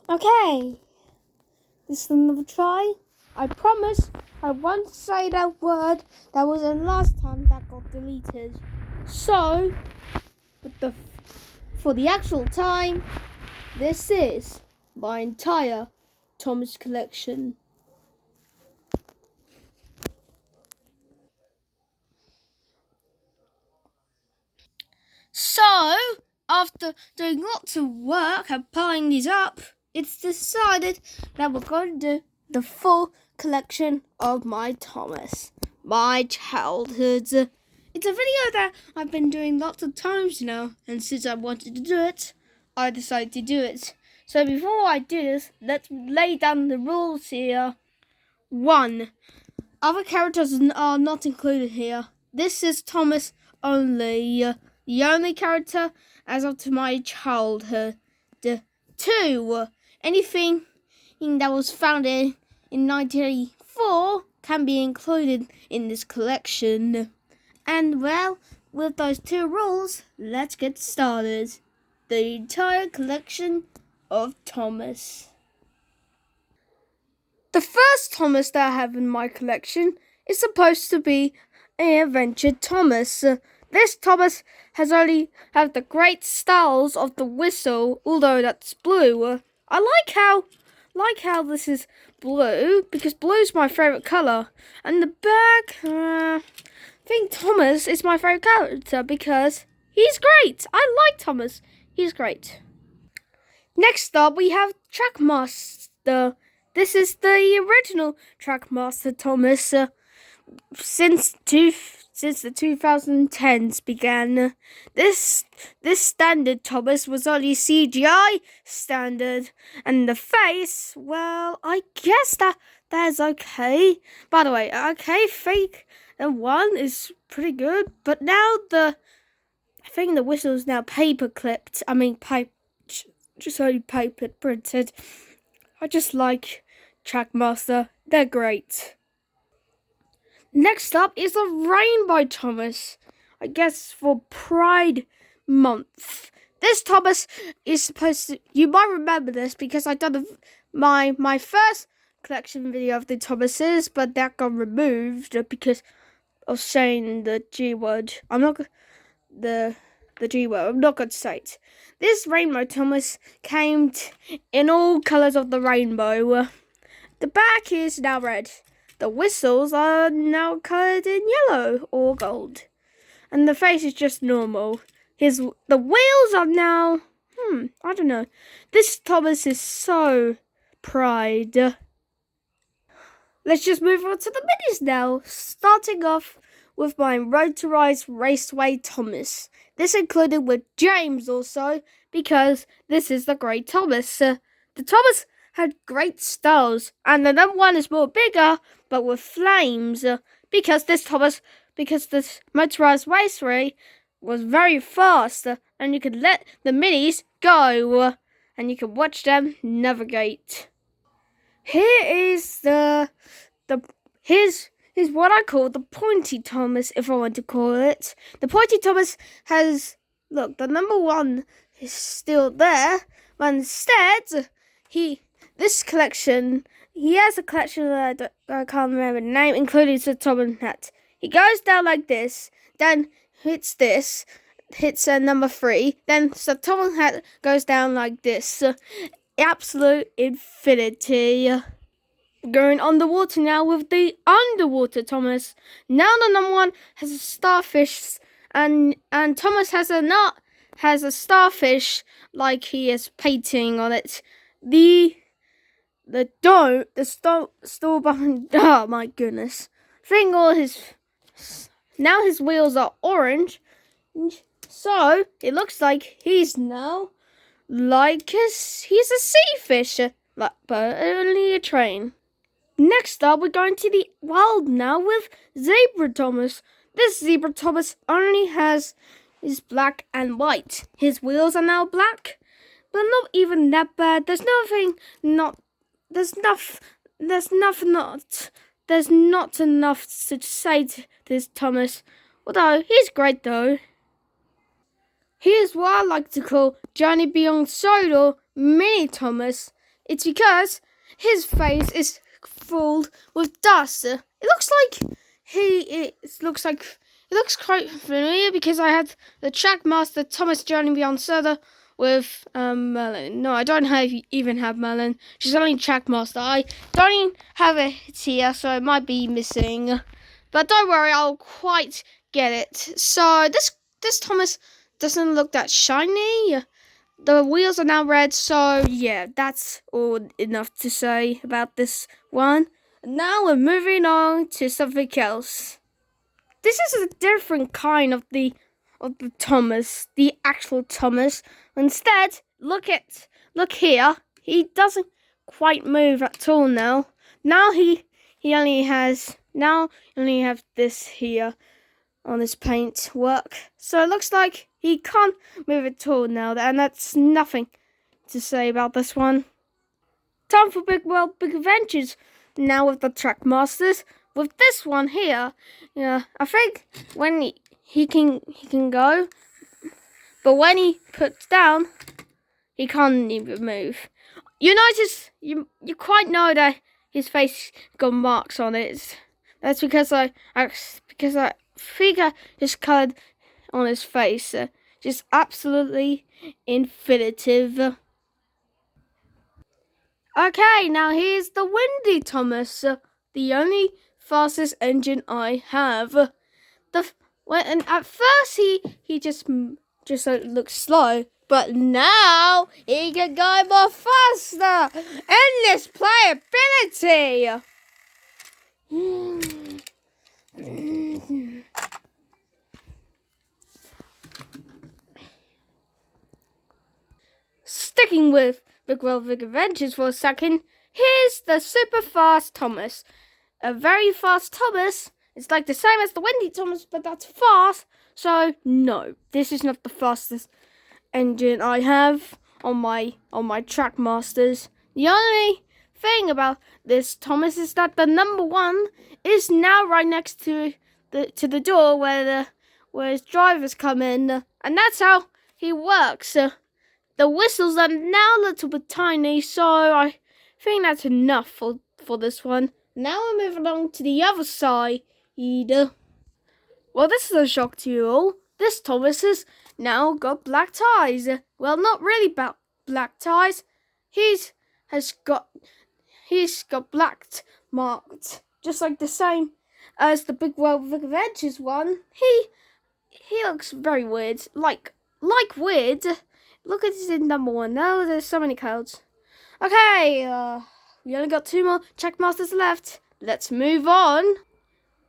Okay, this is another try. I promise I won't say that word that was the last time that got deleted. So, for the actual time, this is my entire Thomas collection. So, after doing lots of work and piling these up, it's decided that we're going to do the full collection of my Thomas, my childhood. It's a video that I've been doing lots of times now, and since I wanted to do it, I decided to do it. So before I do this, let's lay down the rules here. 1. Other characters are not included here. This is Thomas only. The only character as of to my childhood. 2. Anything that was founded in 1984 can be included in this collection. And well, with those 2 rules, let's get started. The entire collection of Thomas. The first Thomas that I have in my collection is supposed to be an Adventure Thomas. This Thomas has only have the great styles of the whistle, although that's blue. I like how this is blue because blue is my favourite colour, and the back. I think Thomas is my favourite character because he's great. I like Thomas. He's great. Next up, we have Trackmaster. This is the original Trackmaster Thomas since the 2010s began. This standard Thomas was only CGI standard, and the face, well, I guess that's okay. By the way, okay, fake and one is pretty good, but now I think the whistle is now paper clipped. I mean, just only paper printed. I just like Trackmaster. They're great. Next up is the Rainbow Thomas. I guess for Pride Month. This Thomas is supposed to. You might remember this because I done my first collection video of the Thomases, but that got removed because of saying the G word. I'm not the G word. I'm not going to say it. This Rainbow Thomas came in all colours of the rainbow. The back is now red. The whistles are now coloured in yellow or gold. And the face is just normal. The wheels are now... I don't know. This Thomas is so Pride. Let's just move on to the minis now. Starting off with my Road to Rise Raceway Thomas. This included with James also, because this is the great Thomas. The Thomas had great styles, and the number 1 is more bigger, but with flames, because this motorized raceway was very fast, and you could let the minis go, and you could watch them navigate. Here is here's what I call the Pointy Thomas, if I want to call it. The Pointy Thomas has, look, the number 1 is still there, but instead, he has a collection that I can't remember the name, including the Thomas hat. He goes down like this, then hits number 3, then the Thomas hat goes down like this. Absolute infinity. Going underwater now with the Underwater Thomas. Now the number 1 has a starfish, and Thomas has a starfish like he is painting on it. The store behind. Oh my goodness! Now his wheels are orange, so it looks like he's now he's a sea fish, but only a train. Next up, we're going to the wild now with Zebra Thomas. This Zebra Thomas only is black and white. His wheels are now black, but not even that bad. There's not enough to say to this Thomas. Although he's great though. Here's what I like to call Johnny Beyond Soda Mini Thomas. it's because his face is filled with dust. It looks like it looks quite familiar because I had the Trackmaster Thomas Journey Beyond Zelda with Merlin. No, I don't even have Merlin. She's only Trackmaster. I don't even have it here, so it might be missing. But don't worry, I'll quite get it. So this Thomas doesn't look that shiny. The wheels are now red, so yeah, that's all enough to say about this one. Now we're moving on to something else. This is a different kind of the Thomas, the actual Thomas. Instead, look here. He doesn't quite move at all now. Now he only has this here on his paint work. So it looks like he can't move at all now, and that's nothing to say about this one. Time for Big Adventures now with the Trackmasters. With this one here, yeah, I think when he can go, but when he puts down, he can't even move. You notice, you quite know that his face got marks on it. That's because I think I just coloured on his face. Just absolutely infinitive. Okay, now here's the Windy Thomas, the only fastest engine I have. And at first he just looks slow, but now he can go more faster. Endless playability. Sticking with Big Adventures for a second, here's the super fast Thomas. A very fast Thomas. It's like the same as the Windy Thomas, but that's fast. So no, this is not the fastest engine I have on my Trackmasters. The only thing about this Thomas is that the number 1 is now right next to the door where his drivers come in, and that's how he works. The whistles are now a little bit tiny, so I think that's enough for this one. Now we're moving on to the other side. Well, this is a shock to you all. This Thomas has now got black ties. Well, not really black ties. He's got black marked, just like the same as the Big Adventures one. He looks very weird, like weird. Look at his number 1. Now there's so many codes. Okay, we only got 2 more Trackmasters left. Let's move on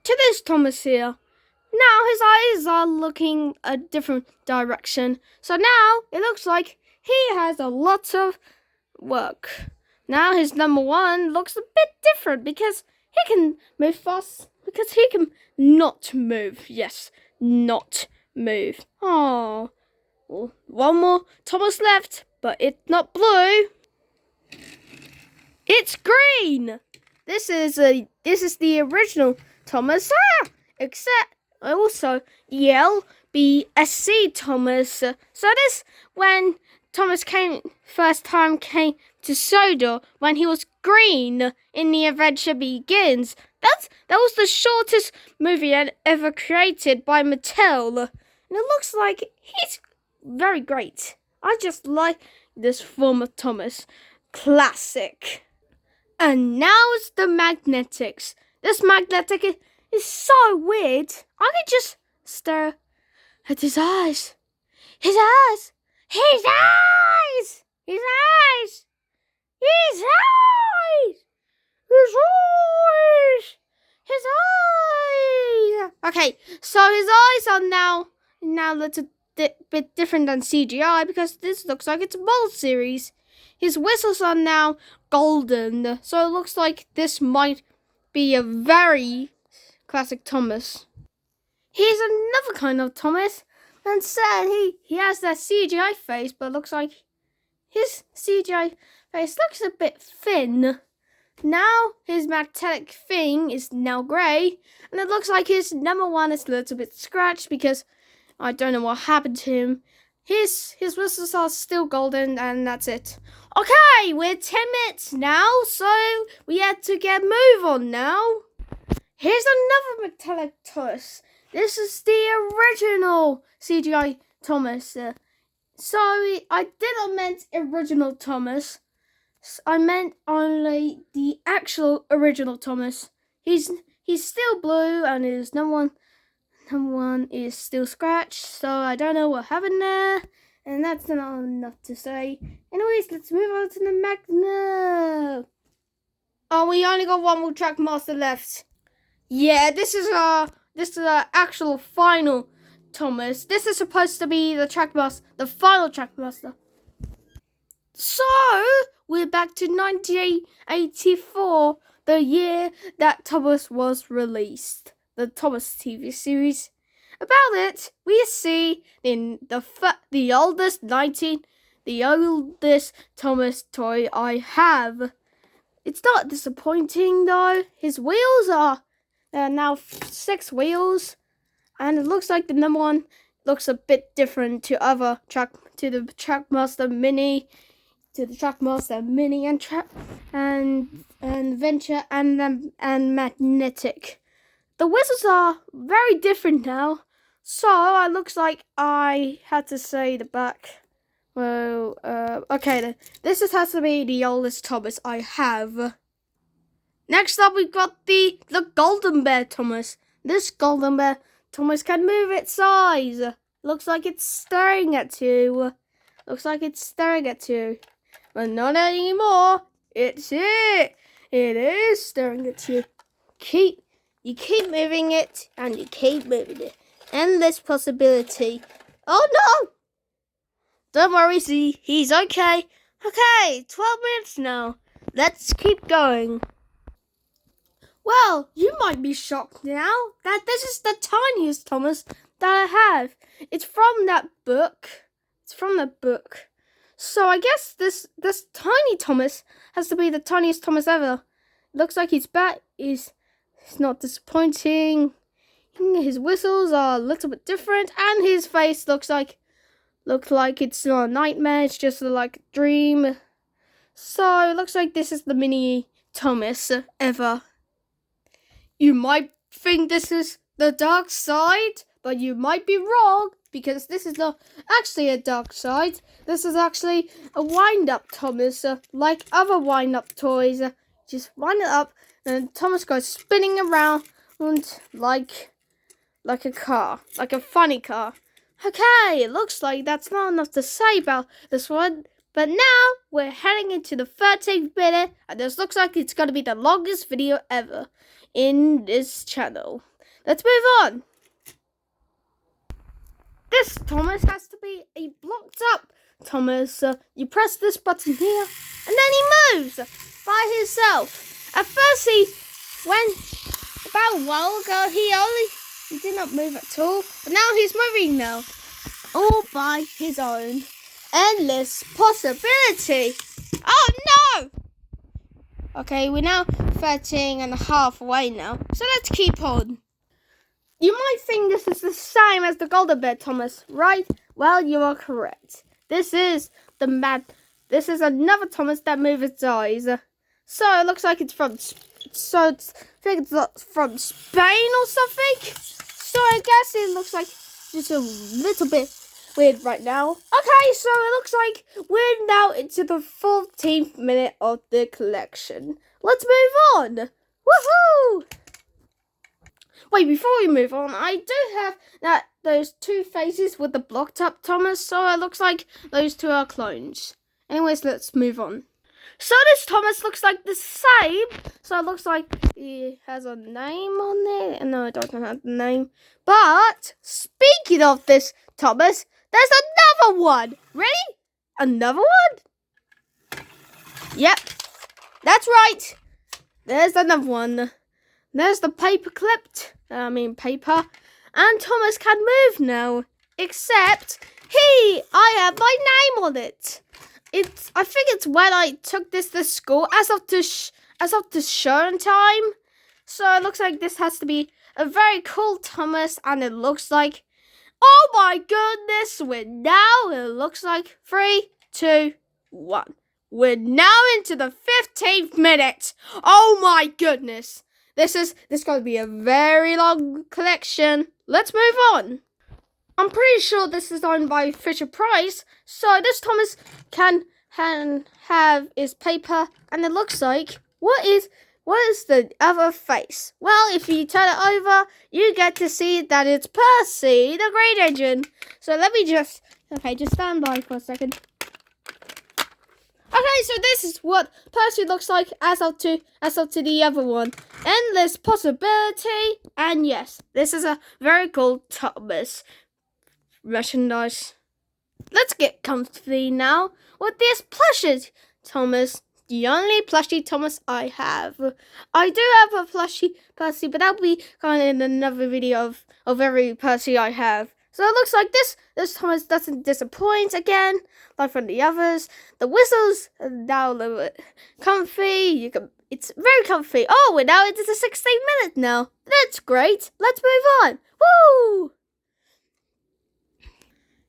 to this Thomas here. Now his eyes are looking a different direction. So now it looks like he has a lot of work. Now his number 1 looks a bit different because he can move fast. Because he can not move. Yes, not move. Oh. Well, 1 more Thomas left, but it's not blue. It's green. This is the original Thomas, except also the LBSC Thomas. So this when Thomas first time came to Sodor when he was green in The Adventure Begins. That was the shortest movie ever created by Mattel, and it looks like he's very great. I just like this form of Thomas. Classic. And now it's the magnetics. This magnetic is so weird. I could just stare at his eyes. His eyes! His eyes! His eyes! His eyes! His eyes! His eyes! Okay, so his eyes are now a little bit different than CGI because this looks like it's a mold series. His whistles are now golden, so it looks like this might be a very classic Thomas. Here's another kind of Thomas, and said he has that CGI face, but it looks like his CGI face looks a bit thin. Now his metallic thing is now grey, and it looks like his number 1 is a little bit scratched because I don't know what happened to him. His whistles are still golden, and that's it. Okay, we're 10 minutes now, so we have to get move on now. Here's another metallic Thomas. This is the original CGI Thomas. Sorry, I didn't meant original Thomas. I meant only the actual original Thomas. He's still blue, and his number one is still scratched. So I don't know what happened there, and that's not enough to say. Anyways, let's move on to the Magna. Oh, we only got one more Trackmaster left. Yeah, this is our actual final Thomas. This is supposed to be the Trackmaster, the final Trackmaster. So we're back to 1984, the year that Thomas was released. The Thomas TV series. About it, we see in the oldest Thomas toy I have. It's not disappointing though. His wheels are now 6 wheels, and it looks like the number one looks a bit different to the Trackmaster Mini, and Venture and Magnetic. The whistles are very different now, so it looks like I had to say the back. Well, okay then. This has to be the oldest Thomas I have. Next up, we've got the Golden Bear Thomas. This Golden Bear Thomas can move its eyes. Looks like it's staring at you. But not anymore. It's it. It is staring at you. You keep moving it, and you keep moving it. Endless possibility. Oh no! Don't worry, see, he's okay. Okay, 12 minutes now. Let's keep going. Well, you might be shocked now that this is the tiniest Thomas that I have. It's from that book. So I guess this tiny Thomas has to be the tiniest Thomas ever. Looks like his bat is not disappointing. His whistles are a little bit different, and his face looks like it's not a nightmare. It's just like a dream. So it looks like this is the mini Thomas ever. You might think this is the dark side, but you might be wrong, because this is not actually a dark side. This is actually a wind-up Thomas, like other wind-up toys. Just wind it up, and Thomas goes spinning around like a car, like a funny car. Okay, it looks like that's not enough to say about this one. But now we're heading into the 13th minute, and this looks like it's going to be the longest video ever in this channel. Let's move on. This Thomas has to be a blocked up Thomas. You press this button here, and then he moves by himself. At first, about a while ago, he did not move at all, but now he's moving now, all by his own. Endless possibility. Oh no! Okay, we're now 13 and a half away now, so let's keep on. You might think this is the same as the Golden Bear Thomas, right? Well, you are correct. This is another Thomas that moves its eyes. So it looks like it's from Spain or something. So I guess it looks like just a little bit weird right now. Okay, so it looks like we're now into the 14th minute of the collection. Let's move on. Woohoo! Wait, before we move on, I do have those two faces with the blocked up Thomas, so it looks like those two are clones. Anyways, let's move on. So this Thomas looks like the same. So it looks like he has a name on there. No, it doesn't have the name. But speaking of this Thomas, there's another one. Ready? Another one? Yep, that's right. There's another one. There's the paper. And Thomas can move now. Except I have my name on it. I think it's when I took this to school as of the show time. So it looks like this has to be a very cool Thomas, and it looks like Oh my goodness, it looks like 3, 2, 1. We're now into the 15th minute. Oh my goodness. This going to be a very long collection. Let's move on. I'm pretty sure this is owned by Fisher Price. So this Thomas can have his paper, and it looks like what is the other face? Well, if you turn it over, you get to see that it's Percy, the Great Engine. So let me just stand by for a second. Okay, so this is what Percy looks like as up to the other one. Endless possibility, and yes, this is a very cool Thomas merchandise. Let's get comfy now with these plushes, Thomas. The only plushie Thomas I have. I do have a plushie Percy, but that'll be kind of in another video of every Percy I have. So it looks like this Thomas doesn't disappoint again, like from the others. The whistles are now a little bit comfy. It's very comfy. Oh, we're now into the 16th minute now. That's great. Let's move on. Woo!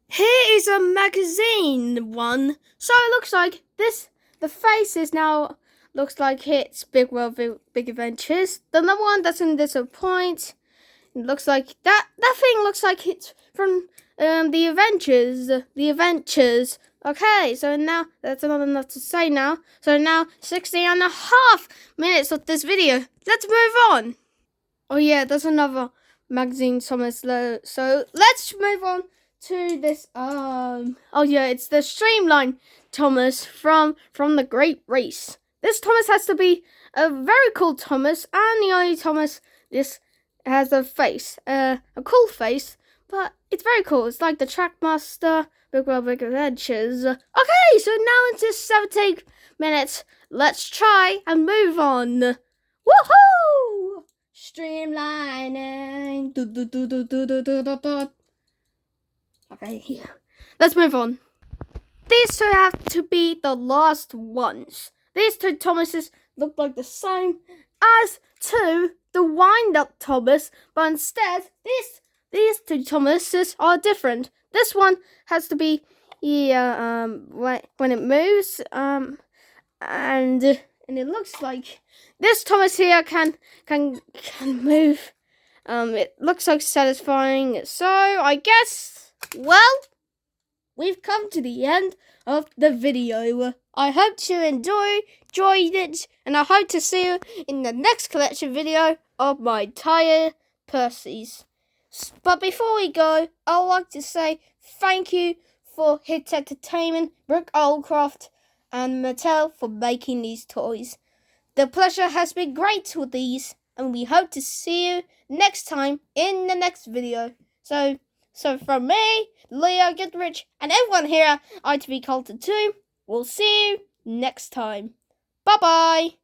Here is a magazine one. So it looks like the face is now looks like it's Big World, Big Adventures. The number one doesn't disappoint. It looks like that thing looks like it's from the Adventures. The Adventures. Okay, so now that's not enough to say now. So now 16.5 minutes of this video. Let's move on. Oh yeah, there's another magazine Thomas. So let's move on to this. Oh yeah, it's the Streamline Thomas from the Great Race. This Thomas has to be a very cool Thomas, and the only Thomas this has a face, a cool face, but it's very cool. It's like the Trackmaster, Big World, Big Adventures. Okay, so now into 17 minutes. Let's try and move on. Woohoo! Streamlining. Okay, let's move on. These two have to be the last ones. These two Thomases look like the same as to the wind-up Thomas, but instead, these two Thomases are different. This one has to be when it moves, and it looks like this Thomas here can move. It looks like satisfying. So I guess, well, we've come to the end of the video. I hope you enjoyed it, and I hope to see you in the next collection video of my entire Percy's. But before we go, I'd like to say thank you for Hit Entertainment, Brooke Oldcroft, and Mattel for making these toys. The pleasure has been great with these, and we hope to see you next time in the next video. So from me, Leo Goodrich, and everyone here at ITV Culture 2, we'll see you next time. Bye-bye.